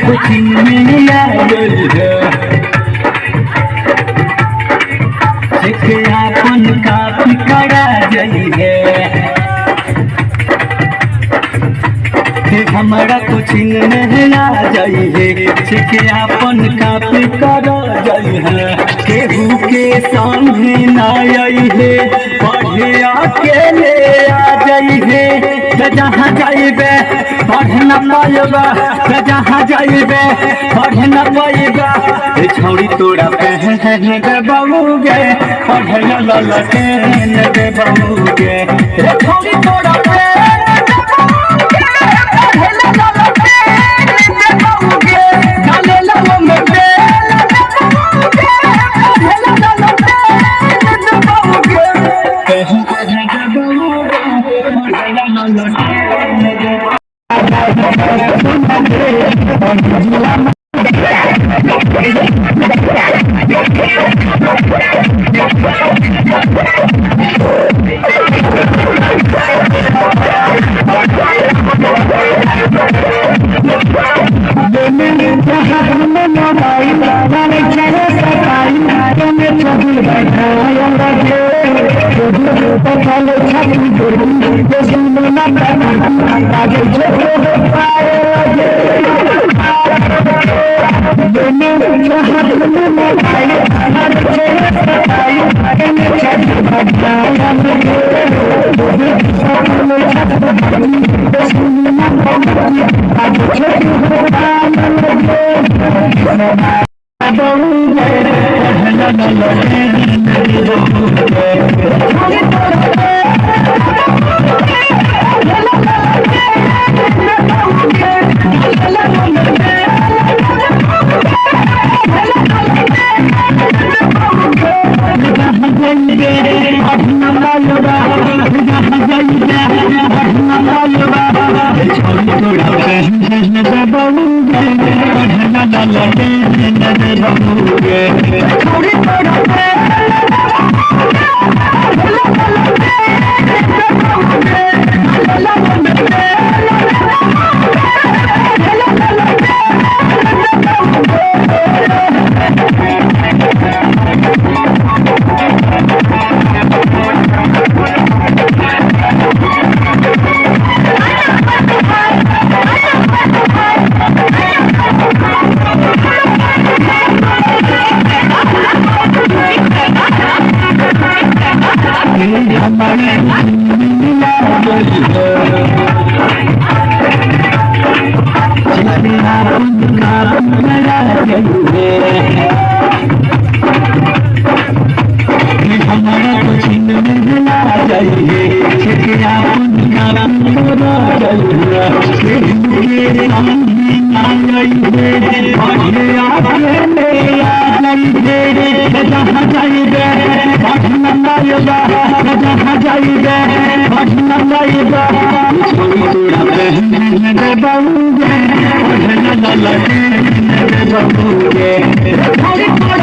कुछ नहीं आए अपन काफी कड़ा जाइए हमारा कुछ नहीं आ जाइए अपन काफी कड़ा जाइए केहू के सामने ना आइए पढ़े अकेले आ जाइए जहाँ जाइबे पढ़ न पाएगा जहाँ जाइबे पढ़ न पाएगा छौड़ी तोरा पहन गे बहू गे पढ़ ललटे गे बहू गे छौड़ी तोरा Bye.